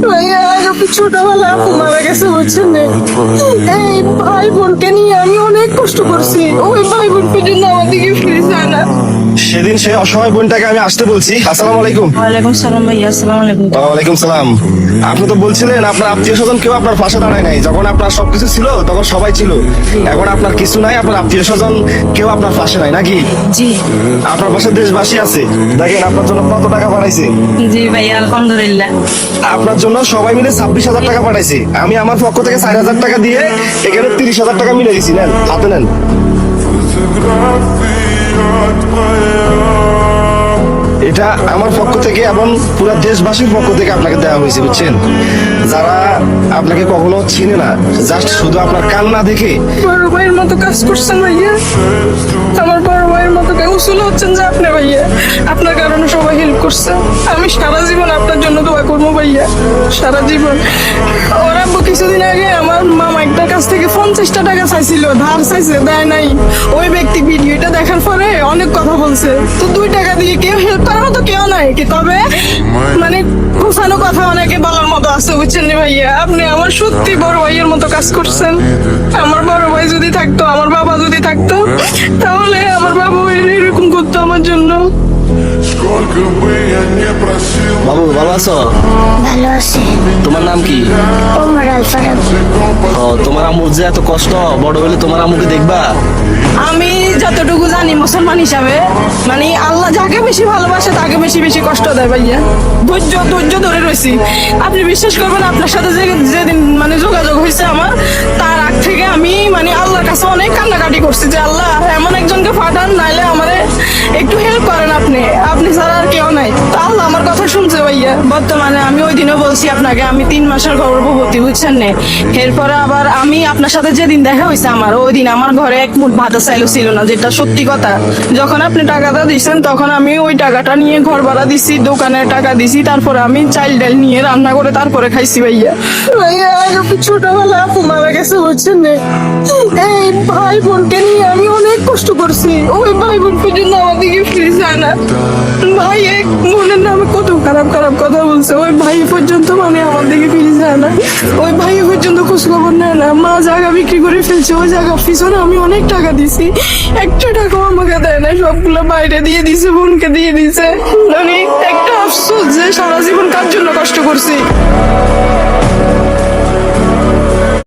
ভাইয়া আপনি ছোটবেলায় আপু মারা গেছে বুঝছেন না? এই ভাই বোনকে নিয়ে আমি অনেক কষ্ট করছি, ওই ভাই বোন পর্যন্ত আমার দিকে ফিরে যায় না। সেদিন সে অসহায় বোনটাকে আমি আসতে বলছি। আসসালামু আলাইকুম। ওয়ালাইকুম সালাম ভাইয়া, আসসালামু আলাইকুম। ওয়ালাইকুম সালাম। আপনি তো বলছিলেন আপনার আত্মীয় স্বজন কেউ আপনার পাশে দাঁড়ায় নাই, যখন আপনার সবকিছু ছিল তখন সবাই ছিল, এখন আপনার কিছু নাই, আপনার আত্মীয় স্বজন কেউ আপনার পাশে নাই নাকি? জি আপনার পাশে দেশবাসী আছে, দেখেন আপনার জন্য কত টাকা পাঠাইছে। জি ভাইয়া, আলহামদুলিল্লাহ। আপনার জন্য সবাই মিলে 26,000 টাকা পাঠাইছে। আমি আমার পক্ষ থেকে 4,000 টাকা দিয়ে এখানে 30,000 টাকা মিলে দিছি। নেন, হাতে নেন। এটা আমার পক্ষ থেকে এবং পুরো দেশবাসীর পক্ষ থেকে আপনাকে দেওয়া হয়েছে, বুঝছেন? যারা আপনাকে কখনো চিনে না, জাস্ট শুধু আপনার কান্না দেখে বড় ভাইয়ের মতো কাজ করছেন ভাইয়া, আমার বড় ভাইয়ের মতো উসুল হচ্ছেন যে আপনি ভাইয়া, আপনার কারণে সবাই হেল্প করছে। আমি সারা জীবন আপনার জন্য দোয়া করবো ভাইয়া, সারা জীবন। ওর আব্বু কিছুদিন আগে আমার মামা একটার কাছ থেকে 50টা টাকা চাইছিল, ধার চাইছে, দেয় নাই। ওই ব্যক্তি ভিডিওটা দেখার পরে অনেক কথা বলছে, তো 2 টাকা দিয়ে কেউ হেল্প করার মতো কেউ নাই কি, তবে মানে গোছানো কথা অনেকে বলার মতো আছে, বুঝছেন রে ভাইয়া? আপনি আমার সত্যি বড় ভাইয়ের মতো কাজ করছেন। আমার বড় ভাই যদি থাকতো, আমার বাবা যদি থাকতো, তাহলে আমার বাবা এরকম করতো আমার জন্য। বাবু, ভালো আছো? ভালো আছে। তোমার নাম কি? ওমর আল ফারাক। ও, তোমার আম্মুর যে এত কষ্ট, বড় হলে তোমার আম্মুকে দেখবা? আমি যতটুকু জানি মুসলমান হিসাবে, মানে আল্লাহ যাকে বেশি ভালোবাসে তাকে বেশি বেশি কষ্ট দেয় ভাইয়া। ধৈর্য ধরে রয়েছি। আপনি বিশ্বাস করবেন, আপনার সাথে যেদিন মানে যোগাযোগ হয়েছে আমার, তার আগ থেকে আমি মানে আল্লাহর কাছে অনেক কান্নাকাটি করছি যে আল্লাহ এমন একজনকে পাঠান, নাইলে আমারে একটু হেল্প করেন আপনি, আপনি ছাড়া আর কেউ নাই। তো আল্লাহ আমার কথা শুনছে ভাইয়া। বর্তমানে আমি ওই দিনও বলছি আপনাকে, আমি 3 মাসের গর্ভবতী, বুঝছেন না? এরপরে আবার আমি আপনার সাথে যেদিন দেখা হয়েছে আমার, ওই দিন আমার ঘরে এক মুঠ ভাত চাইলো ছিল না, যেটা সত্যি কথা। যখন আপনি টাকাটা দিচ্ছেন তখন আমি ওই টাকাটা নিয়ে ঘর ভাড়া দিছি, দোকানের টাকা দিছি, তারপরে আমি চাল ডাল নিয়ে রান্না করে তারপরে খাইছি ভাইয়া। ভাইয়া ছোটবেলায় আপু মারা গেছে বুঝছেন না? এই ভাই বোনকে নিয়ে আমি অনেক কষ্ট করছি, ওই ভাই বোন পর্যন্ত আমার দিকে ফিরে যায় না। ভাই এক বোনের নামে কত খারাপ খারাপ কথা বলছে, ওই ভাই পর্যন্ত মানে আমার দিকে ফিরে যায় না, ওই ভাই পর্যন্ত খোঁজ খবর নেয় না। মা জায়গা বিক্রি করে ফেলছে, ওই জায়গা পিছনে আমি অনেক টাকা দিছি, একটা টাকাও আমাকে দেয় না, সবগুলো বাইরে দিয়ে দিছে, বোনকে দিয়ে দিছে। মানে একটা আফসোস যে সারা জীবন কার জন্য কষ্ট করছি।